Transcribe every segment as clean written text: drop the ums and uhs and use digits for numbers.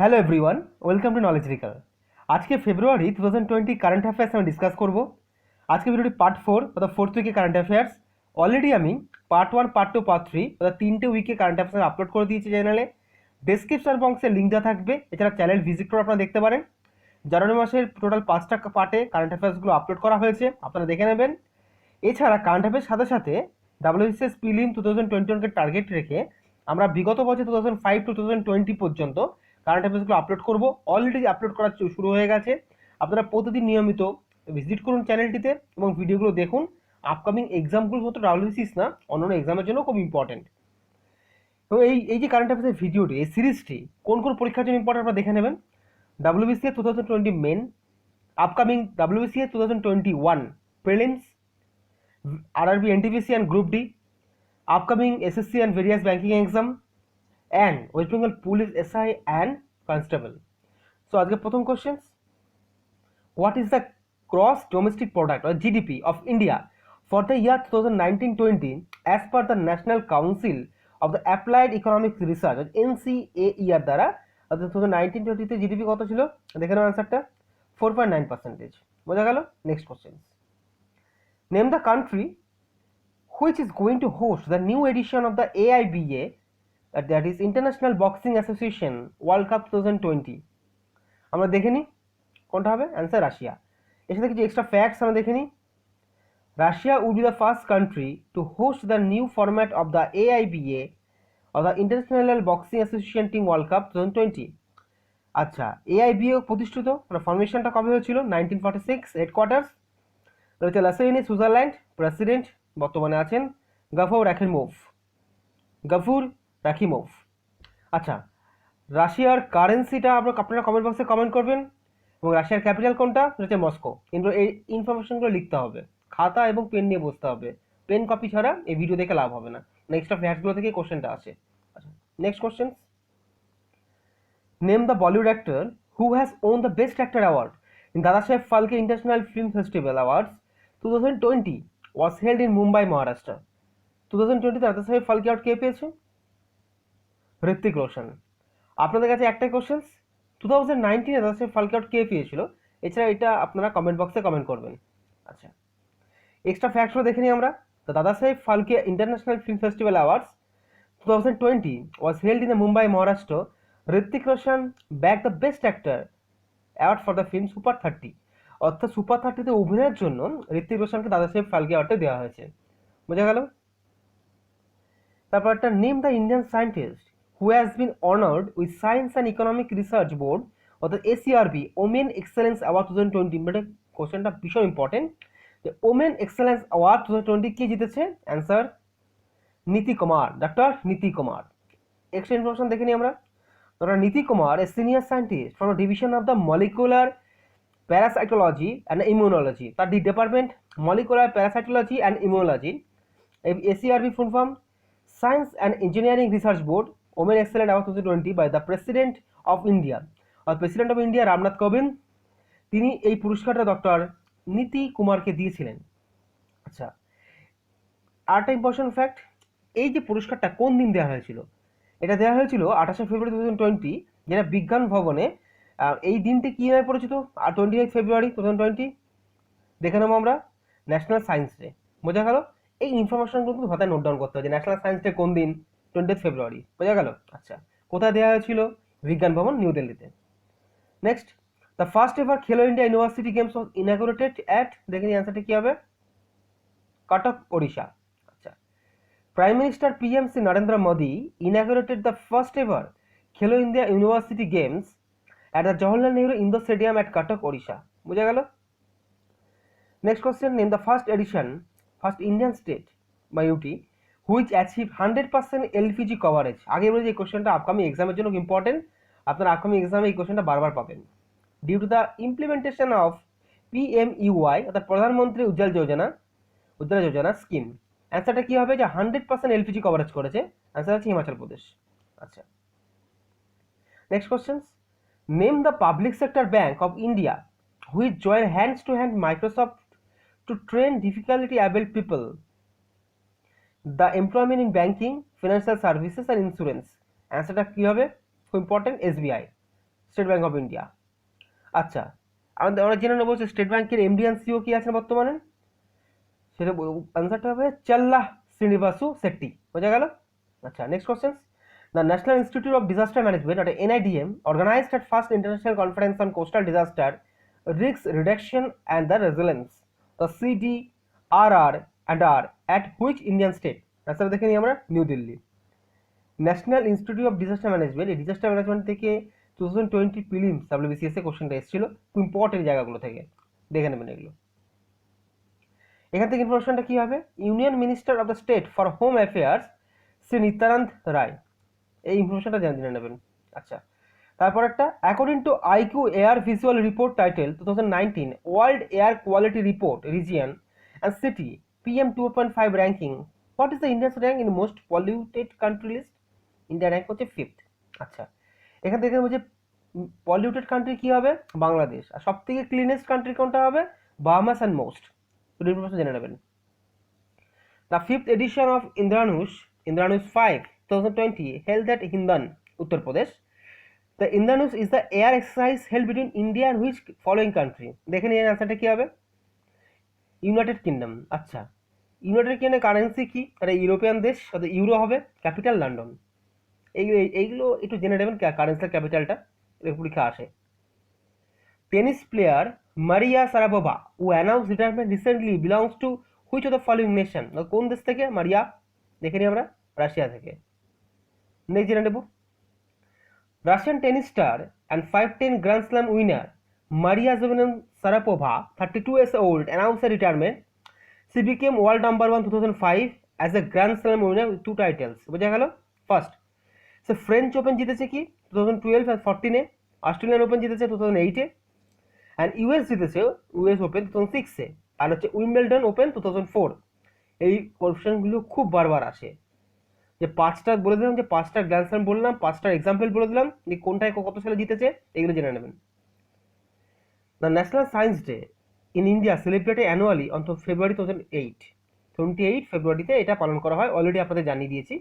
Hello everyone, welcome to knowledge recall. আজকে February 2020 current affairs আমি discuss করব। আজকে ভিডিওটি পার্ট 4 অর্থাৎ 4th উইকে কারেন্ট অ্যাফেয়ার্স। অলরেডি আমি পার্ট 1, পার্ট 2, পার্ট 3 অর্থাৎ 3টে উইকে কারেন্ট অ্যাফেয়ার্স আপলোড করে দিয়েছি চ্যানেলে। ডেসক্রিপশন বক্সে লিঙ্ক দেওয়া থাকবে, এছাড়া চ্যানেল ভিজিট করে আপনারা দেখতে পারেন। জানুয়ারি মাসের টোটাল 5টা পার্টে কারেন্ট অ্যাফেয়ার্সগুলো আপলোড করা হয়েছে, আপনারা দেখে নেবেন। এছাড়া কারেন্ট অ্যাফেয়ার্স সাথে সাথে ডাব্লিউবিসিএস প্রিলিম 2021-কে টার্গেট রেখে আমরা বিগত বছর 2005 টু 2020 পর্যন্ত কারেন্ট অ্যাফেয়ার্সগুলো আপলোড করব। অলরেডি আপলোড করা শুরু হয়ে গেছে। আপনারা প্রতিদিন নিয়মিত ভিজিট করুন চ্যানেলটিতে এবং ভিডিওগুলো দেখুন। আপকামিং এক্সামগুলো শুধু ডাব্লিউবিসিএস না, অন্যান্য এক্সামের জন্য খুব ইম্পর্টেন্ট। তো এই যে কারেন্ট অ্যাফেয়ার্সের ভিডিওটি, এই সিরিজটি কোন কোন পরীক্ষার জন্য ইম্পর্টেন্ট আপনারা দেখে নেবেন। WBCS 2020 main, upcoming WBCS 2021 prelims, RRB NTPC and Group D, upcoming SSC and various banking exam, and West Bengal Police SI and Constable. So আজকে প্রথম question, what is the gross domestic product or GDP of India for the year 2019-20 as per the National Council of the Applied Economic Research NCAER দ্বারা? অর্থাৎ 2019-20 তে GDP কত ছিল? দেখে নাও অ্যান্সারটা 4.9%। বোঝা গেল? Next question, name the country which is going to host the new edition of the AIBA, that is International Boxing Association World Cup 2020। আমরা দেখে নিই কোনটা হবে। Answer Russia. এর সাথে কিছু এক্সট্রা ফ্যাক্টস আমরা দেখে নিই। Russia would be the first country to host the new format of the AIBA of the international boxing association team world cup 2020। আচ্ছা, AIBA প্রতিষ্ঠিত ফরমেশনটা কবে হয়েছিল? 1946। হেডকোয়ার্টার্স রয়েছে লাসেইনে, সুইজারল্যান্ড। প্রেসিডেন্ট বর্তমানে আছেন গাফুর রাখিমোভ। আচ্ছা, রাশিয়ার কারেন্সিটা আপনারা কমেন্ট বক্সে কমেন্ট করবেন এবং রাশিয়ার ক্যাপিটাল কোনটা? হচ্ছে মস্কো। কিন্তু এই ইনফরমেশনগুলো লিখতে হবে, খাতা এবং পেন নিয়ে বসতে হবে। পেন কপি ছাড়া এই ভিডিও দেখে লাভ হবে না। নেক্সট ফ্যাক্টসগুলো থেকে কোশ্চেনটা আসে। আচ্ছা, next question, name the Bollywood actor who has won the best actor award in দাদা Saheb Phalke international film festival awards 2020 was held in Mumbai, Maharashtra। 2020 দাদা সাহেব ফালকে অ্যাওয়ার্ড কে পেয়েছে? ঋত্বিক রোশন। আপনাদের কাছে একটাই কোশ্চেন, 2019 দাদা সাহেব ফালকে অ্যাওয়ার্ড কে পেয়েছিল? এছাড়া এটা আপনারা কমেন্ট বক্সে কমেন্ট করবেন। আচ্ছা, এক্সট্রা ফ্যাক্টসগুলো দেখে নিই আমরা। তো Dada Saheb Phalke international film festival awards 2020 was held in the Mumbai, Maharashtra. Hrithik Roshan bag the best actor award for the film super 30। অর্থাৎ সুপার 30তে অভিনয়ের জন্য ঋত্বিক রোশনকে দাদা সাহেব ফালকে অ্যাওয়ার্ডটা দেওয়া হয়েছে। বোঝা গেল? তারপর একটা, name the Indian scientist who has been honoured with science and economic research board অর্থাৎ ACRB ওমেন এক্সেলেন্স অ্যাওয়ার্ড 2020। মানে কোশ্চেনটা ভীষণ ইম্পর্টেন্ট, যে ওমেন এক্সেলেন্স অ্যাওয়ার্ড 2020 কে জিতেছে? অ্যান্সার নীতি Kumar, doctor Niti Kumar. Extra information দেখে নিই আমরা। Doctor Niti Kumar a senior scientist from division of the molecular parasitology and immunology. তার the department molecular parasitology and immunology. ACRB full form Science and Engineering Research Board women excellent award 2020 by the president of India. আর president of India Ramnath Kovind, তিনি এই পুরস্কারটা doctor নীতি কুমারকে দিয়েছিলেন। আচ্ছা, আরেকটা ইম্পর্টেন্ট ফ্যাক্ট, এই যে পুরস্কারটা কোন দিন দেওয়া হয়েছিল? এটা দেওয়া হয়েছিল 28 ফেব্রুয়ারি 2020, যেটা বিজ্ঞান ভবনে। এই দিনটি কী নামে পরিচিত? 28 ফেব্রুয়ারি 2020 দেখে নেবো আমরা ন্যাশনাল সায়েন্স ডে। বোঝা গেল? এই ইনফরমেশনগুলো কিন্তু খাতায় নোট ডাউন করতে হবে যে ন্যাশনাল সায়েন্স ডে কোন দিন? 20 ফেব্রুয়ারি। বোঝা গেল? আচ্ছা, কোথায় দেওয়া হয়েছিল? বিজ্ঞান ভবন, নিউ দিল্লিতে। নেক্সট, দ্য ফার্স্ট এভার খেলো India university games was inaugurated at, দেখে নিই অ্যান্সারটা কী হবে? কটক, ওড়িশা। আচ্ছা, Prime Minister PMC Narendra Modi inaugurated the first ever Khelo India University Games at the Jawaharlal Nehru Indoor Stadium at Cuttack, Odisha। বুঝা গেল? Next question, name the first Indian state by UT which achieved 100% LPG coverage। আগে বলে যে এই কোশ্চেনটা upcoming এক্সামের জন্য important, আপনারা আপকামিং এক্সামে এই কোশ্চেনটা বারবার পাবেন। Due to the implementation of PMUY অর্থাৎ প্রধানমন্ত্রী উজ্জ্বলা যোজনা স্কিম। অ্যান্সারটা কী হবে? যে 100% LPG কভারেজ করেছে। অ্যান্সার হচ্ছে হিমাচল প্রদেশ। আচ্ছা, next question, name the public sector bank of India which join hands to hand Microsoft to train differently abled people the employment in banking, financial services and insurance. অ্যান্সারটা কী হবে? খুব important, SBI। State Bank of India. আচ্ছা, আমরা জেনে নেবো যে state ব্যাংকের এমডি অ্যান্ড সিও কি আছেন বর্তমানে, সেটা আনসারটা হবে চাল্লাহ শ্রীনিবাসু শেট্টি। বোঝা গেল? আচ্ছা, next question. The National Institute of Disaster Management, or NIDM, organized at first international conference on coastal disaster risk reduction and the resilience, the CDRR and R, at which Indian state? আচ্ছা দেখে নিই আমরা, new Delhi. National institute of disaster management, এই disaster management থেকে 2020 prelims WBCS এ কোশ্চেনটা এসেছিল, খুব important জায়গাগুলো থেকে দেখে নেবেন এগুলো। এখান থেকে ইনফরমেশনটা কি হবে, union minister of the state for home affairs Shri Nityanand Rai, এই ইনফরমেশনটা জেনে নেবেন। আচ্ছা, তারপর একটা, according to IQ air visual report title 2019 world air quality report region and city PM 2.5 ranking, what is the India's rank in most polluted country list? India rank হচ্ছে 5th। আচ্ছা, এখান থেকে বলছে পলিউটেড কান্ট্রি কি হবে, বাংলাদেশ, আর সব থেকে cleanest country কোনটা হবে, বাহামাস অ্যান্ড মোস্ট। তো ইনফরমেশন জেনে নেবেন। দ্য 5th এডিশন অফ ইন্দ্রানুষ 5 2020 held at Hindan, Uttar Pradesh. The Indranus is the air exercise held between India and which following country? দেখে নিয়ে আনসারটা কি হবে, ইউনাইটেড কিংডম। আচ্ছা, ইউনাইটেড কিংডমের কারেন্সি কি, এটা ইউরোপিয়ান দেশ, অর্থাৎ ইউরো হবে, ক্যাপিটাল লন্ডন। এইগুলো একটু জেনে নেবেন, কারেন্সির ক্যাপিটালটা পরীক্ষা আসে। Tennis player Maria Sharapova who announced retirement recently belongs to which of the following nation? কোন দেশ থেকে মারিয়া? দেখে নিই আমরা, রাশিয়া থেকে। নেক্সট জেনে নেব, Russian tennis star and 5-10 Grand Slam winner Maria Sharapova, 32 years old, announced her retirement. She became world number 1 2005 as a Grand Slam winner with 2 titles. বোঝা গেল? ফার্স্ট, সে ফ্রেঞ্চ ওপেন জিতেছে কি 2012 আর 14-এ, অস্ট্রেলিয়ান ওপেন জিতেছে 2008-এ, and US জিতেছে US open 2006-এ, আর হচ্ছে Wimbledon open 2004। এই কোশ্চেনগুলো খুব বারবার আসে, যে 5টা বলে দিলাম, যে 5টা গ্র্যান্ড স্ল্যাম বললাম, 5টার এক্সাম্পল বলে দিলাম, যে কোনটায় কত সালে জিতেছে, এগুলো জেনে নেবেন। The national science day in India celebrated annually on February 28 ফেব্রুয়ারিতে এটা পালন করা হয়, অলরেডি আপনাদের জানিয়ে দিয়েছি।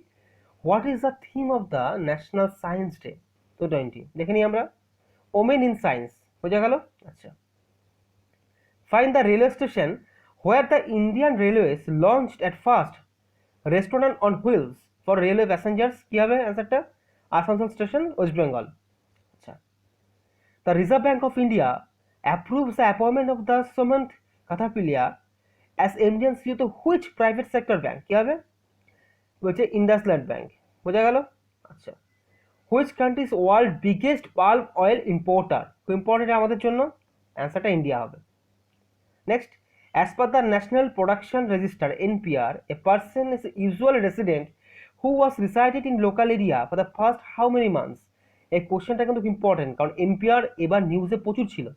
What is the theme of the national science day 2020? দেখে নিই আমরা, ওমেন ইন সায়েন্স। বোঝা গেল? আচ্ছা, find the railway station where the Indian Railways launched at first restaurant on wheels for railway passengers. কি হবে অ্যান্সারটা? Asansol station, West Bengal. আচ্ছা, the Reserve Bank of India approves the appointment of the Sumant Kathpalia as MD and CEO তো which private sector bank? কি হবে? বলছে IndusInd bank. বোঝা গেল? আচ্ছা, which country is world biggest palm oil importer? খুব ইম্পর্টেন্ট আমাদের জন্য, অ্যান্সারটা ইন্ডিয়া হবে। Next, as per the National Production Register NPR, a person is a usual resident who was resided in local area for the first how many months? এই কোশ্চেনটা কিন্তু important, কারণ NPR এবার নিউজে প্রচুর ছিল,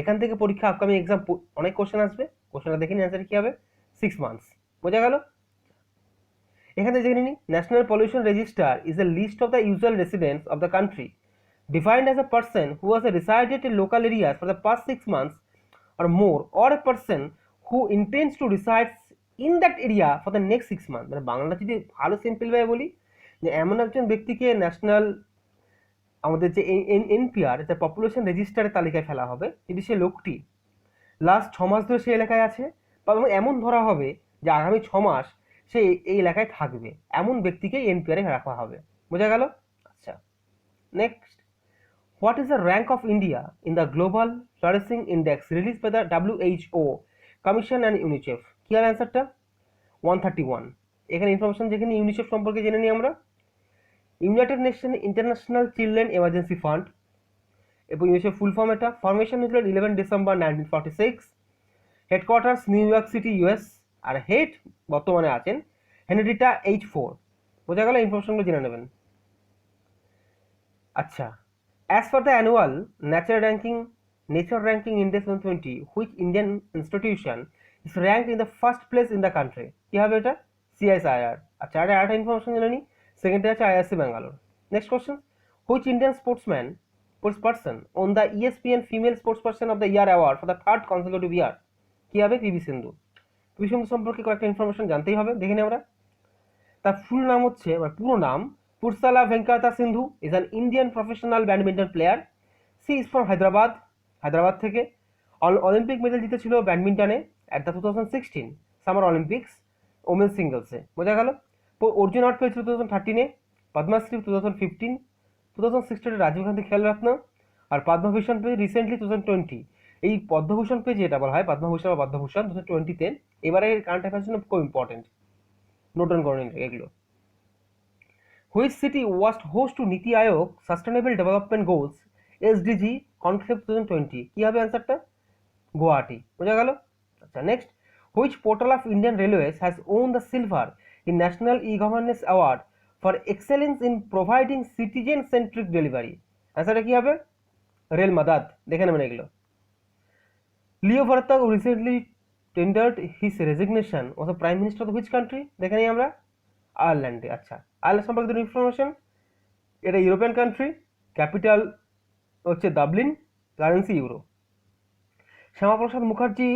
এখান থেকে পরীক্ষা আপকামিং এক্সাম অনেক কোশ্চেন আসবে। কোশ্চেনটা দেখে নিন, অ্যান্সার কি হবে, 6 months। বোঝা গেল? এখানে দেখে নিন, national pollution register is a list of the usual residents of the country defined as a person who was resided in local areas for the past 6 months or more, or a person who intends to reside in that area for the next 6 months। মানে বাংলা যদি ভালো simple ভাবে বলি, যে এমন একজন ব্যক্তিকে national আমাদের যে NPR যে পপুলেশন রেজিস্টারের তালিকায় ফেলা হবে, যদি সে লোকটি লাস্ট 6 মাস ধরে সেই এলাকায় আছে, বা এমন ধরা হবে যে আগামী 6 মাস সে এই এলাকায় থাকবে, এমন ব্যক্তিকে NPR এ রাখা হবে। বোঝা গেল? আচ্ছা, next, what is the rank of India in the Global Flourishing Index released by the WHO Commission and UNICEF? কি হবে অ্যান্সারটা? 131। এখানে ইনফরমেশন যেখানে ইউনিসেফ সম্পর্কে জেনে নিই আমরা। United nation international children emergency fund, এবং ইউনিসেফ ফুল ফর্ম এটা, ফরমেশন হয়েছিল 11 December 1946, headquarters new York city US, আর হেড বর্তমানে আছেন হেনরিটা H4। বোঝা গেল? ইনফরমেশনগুলো জেনে নেবেন। আচ্ছা, as per the annual Nature Ranking Index 2020, which Indian institution is ranked in the first place in the country? কি হবে এটা? CSIR। আচ্ছা, আর একটা ইনফরমেশন জেনে নিই, সেকেন্ডে আছে IISc Bangalore. Next question, which Indian sportsperson won the ESPN Female Sportsperson of the Year award for the 3rd consecutive year? কি হবে? PV সিন্ধু। PV সিন্ধু সম্পর্কে কয়েকটা ইনফরমেশন জানতেই হবে, দেখে নিই আমরা। তার ফুল নাম হচ্ছে, পুরো নাম, Pursala Venkata Sindhu is an Indian professional badminton player. She is from Hyderabad থেকে। অলিম্পিক মেডেল জিতেছিল ব্যাডমিন্টনে at the 2016 summer Olympics women সিঙ্গলসে, বোঝা গেল। অর্জুন অ্যাওয়ার্ড পেয়েছিল 2013-এ, পদ্মশ্রী 2015, 2016 রাজীব গান্ধী খেলরত্ন, আর পদ্মভূষণ পেয়েছে রিসেন্টলি 2020। এই পদ্মভূষণ পেয়েছে, যেটা বলা হয় পদ্মভূষণ বা পদ্মভূষণ 2020-তে। এবারে কারেন্ট অ্যাফেয়ার্স জন্য খুব ইম্পর্টেন্ট, নোট ডাউন করে নিন এগুলো। Which city was host to NITI Aayog sustainable development goals SDG conclave 2020? কি হবে অ্যান্সারটা? গুয়াহাটি, বোঝা গেল। আচ্ছা, next, which portal of Indian Railways has won the silver in national e governance award for excellence in providing citizen centric delivery? অ্যান্সারটা কি হবে? Rail Madad, দেখে নেবেন এগুলো। Leo Varadkar recently tendered his resignation of the prime minister of which country? দেখে নিই আমরা, আয়ারল্যান্ডে। আচ্ছা, আয়ারল্যান্ড সম্পর্কিত ইনফরমেশন, এটা ইউরোপিয়ান কান্ট্রি, ক্যাপিটাল হচ্ছে Dublin, currency euro. Shyamaprasad Mukherjee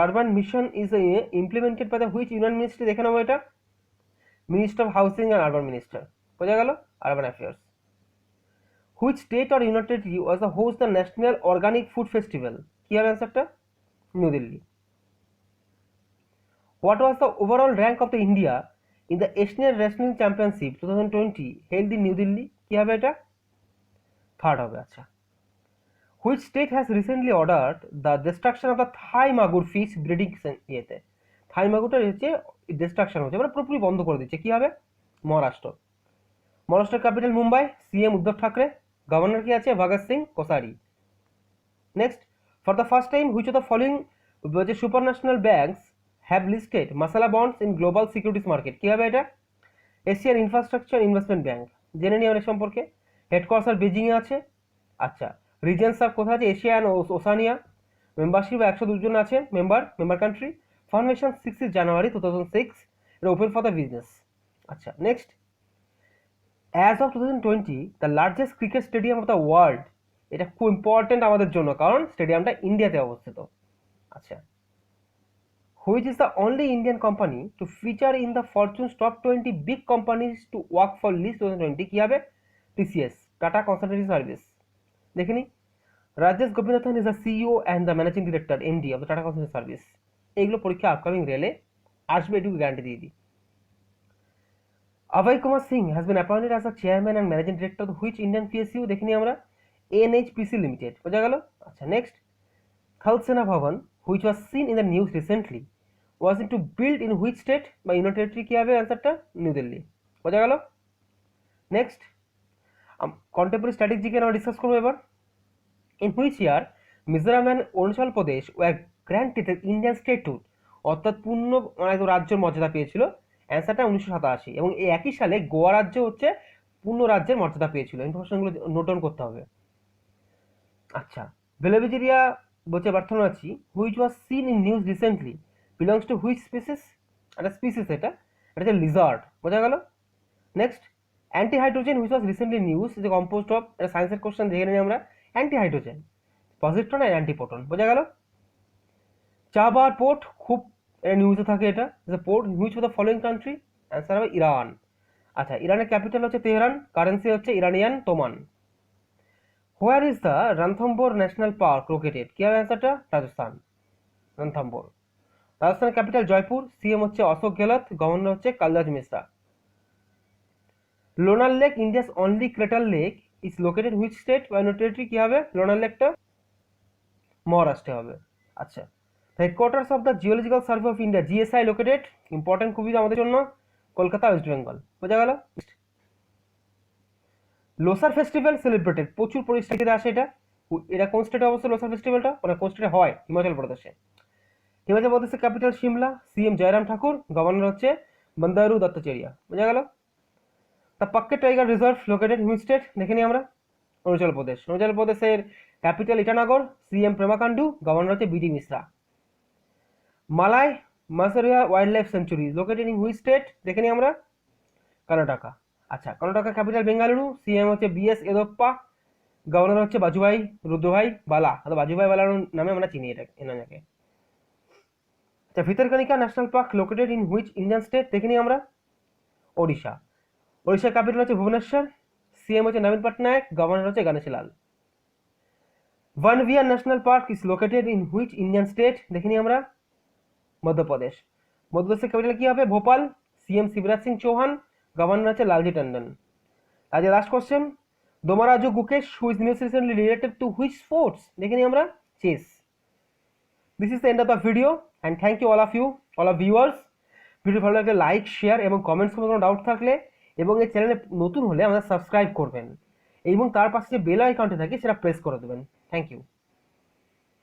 urban mission is implemented by the which union ministry? দেখে নেবো এটা, minister of housing and urban minister, বোঝা গেল, urban affairs. Which state or union territory was the host the national organic food festival? কি হবে অ্যান্সারটা? New Delhi. What was the overall rank of the India in the Asian wrestling championship 2020 held in New Delhi? কি হবে এটা? Third হবে। আচ্ছা, which state has recently ordered the destruction of the Thai magur fish breeding ইয়েতে? থাই মাগুরটা হচ্ছে ডিস্ট্রাকশন হচ্ছে, মানে পুরোপুরি বন্ধ করে দিচ্ছে। কি হবে? মহারাষ্ট্র। মহারাষ্ট্রের capital Mumbai, CM Uddhav Thackeray, governor কি আছে? Bhagat Singh Koshyari. Next, for the first time which of the following যে supranational banks have listed masala bonds in global securities market? কি হবে এটা? এশিয়ান ইনফ্রাস্ট্রাকচার ইনভেস্টমেন্ট ব্যাংক, জেনে নিই আমরা সম্পর্কে। হেডকোয়ার্টার বেজিংয়ে আছে। আচ্ছা, রিজনস অফ কোথায় আছে? Asia and Oceania. মেম্বারশিপ 102 জন আছে, মেম্বার কান্ট্রি। ফর্মেশন 6 জানুয়ারি 2006, এটা ওপেন ফর দ্য বিজনেস। আচ্ছা, next, as of 2020 the largest cricket stadium of the world, এটা খুব ইম্পর্টেন্ট আমাদের জন্য, কারণ স্টেডিয়ামটা ইন্ডিয়াতে অবস্থিত। আচ্ছা, which is the only Indian company to feature in the Fortune's top 20 big companies to work for list 2020? কি হবে? TCS, Tata Consultancy Service. দেখিনি, Rajesh Gopinathan is the CEO and the managing director MD of the Tata Consultancy Service. এইগুলো পরীক্ষা upcoming রেলে আসবে, এটুকু guarantee দিয়ে দিই। Abhay Kumar Singh has been appointed as the chairman and managing director of which Indian PSU? দেখিনি আমরা, এনএইচপিসি লিমিটেড, বোঝা গেল। আচ্ছা, নেক্সট, থল সেনা ভবন which was seen in the news recently was in to build in which state বা ইউনিয়ন টেরিটরি? কি হবে অ্যান্সারটা? নিউ দিল্লি, বোঝা গেল। নেক্সট, কন্টেম্পোরারি স্ট্র্যাটেজিকে আমরা ডিসকাস করবো এবার। In which year Mizoram and Arunachal Pradesh were granted Indian statehood, অর্থাৎ পূর্ণ রাজ্যের মর্যাদা পেয়েছিল? অ্যান্সারটা 1987। এবং এই একই সালে গোয়া রাজ্য হচ্ছে পূর্ণ রাজ্যের মর্যাদা পেয়েছিল। ইনফরমেশনগুলো নোট ডাউন করতে হবে। আচ্ছা, বেলেভিজেরিয়া বলছে বার্থোলমাচি which was seen in news recently belongs to which species? একটা স্পিসিস, এটা হচ্ছে লিজার্ড, বোঝা গেল। Next, antihydrogen which was recently news is composed of, এটা সায়েন্সের কোশ্চেন দেখে নিই আমরা। অ্যান্টি হাইড্রোজেন, পজিট্রন আর অ্যান্টিপ্রোটন, বোঝা গেল। চাবার পোর্ট খুব নিউজে থাকে, এটা port which of the following country? Answer হবে ইরান। আচ্ছা, ইরানের ক্যাপিটাল হচ্ছে তেহরান, কারেন্সি হচ্ছে Iranian toman. Where is the Ranthambore national park located? কি হবে অ্যান্সারটা? রাজস্থান, রণথম্বোর। রাজস্থানের ক্যাপিটাল জয়পুর, সিএম হচ্ছে অশোক গেহলত, গভর্নর হচ্ছে Kalraj Mishra. Lonar lake India's only crater lake is located which state বা ইউনিয়ন টেরিটরি? কি হবে লোনার লেকটা? মহারাষ্ট্রে হবে। আচ্ছা, headquarters of the Geological Survey of India GSI located, important খুবই আমাদের জন্য, কলকাতা, ওয়েস্ট বেঙ্গল, বোঝা গেল। লোসার ফেস্টিভ্যাল সেলিব্রেটেড, প্রচুর পরিস্থিতিতে আসে এটা। এটা কোন স্টেটে অবস্থিত লোসার ফেস্টিভ্যালটা? মানে কোন স্টেটে হয়? হিমাচল প্রদেশে। হিমাচল প্রদেশের capital Shimla, CM Jairam Thakur, governor হচ্ছে বন্দারু দত্তাচার্য, বোঝা গেল। The Pakke tiger reserve located which state? দেখে নিই আমরা, অরুণাচল প্রদেশ। অরুণাচল প্রদেশের capital Itanagar, CM Pema Khandu, governor হচ্ছে বিডি মিশ্রা। মালাই মাসারিয়া wildlife sanctuary located in which state? দেখে নিই আমরা, কর্ণাটকা। আচ্ছা, কর্ণাটকা ক্যাপিটাল বেঙ্গালুরু, সিএম হচ্ছে বিএস ইয়েদপ্পা, গভর্নর হচ্ছে বাজুভাই রুদ্রভাই বালা, বাজুভাই বালার নামে আমরা চিনি এনাকে। আচ্ছা, Bhitarkanika national park located in which Indian state? দেখে নিই আমরা, ওড়িশা। ওড়িশার ক্যাপিটাল হচ্ছে ভুবনেশ্বর, সিএম হচ্ছে নবীন পটনায়ক, গভর্নর হচ্ছে Ganesh Lal. Van Vihar national park is located in which Indian state? দেখে নিই আমরা। মধ্যপ্রদেশ। মধ্যপ্রদেশের ক্যাপিটাল কি হবে? ভোপাল। সিএম শিবরাজ সিং চৌহান, গভর্নর আছে লালজি টন্ডন। আজ last question, Dommaraju Gukesh who is news recently related to which sports? দেখে নিই আমরা, chess. This is the end of the video and thank you all of viewers. Video ভালো লাগলে লাইক, শেয়ার এবং কমেন্টস করে কোনো ডাউট থাকলে, এবং এই চ্যানেলে নতুন হলে আমাদের সাবস্ক্রাইব করবেন এবং তার পাশে যে বেল আইকনটি থাকে সেটা প্রেস করে দেবেন। Thank you.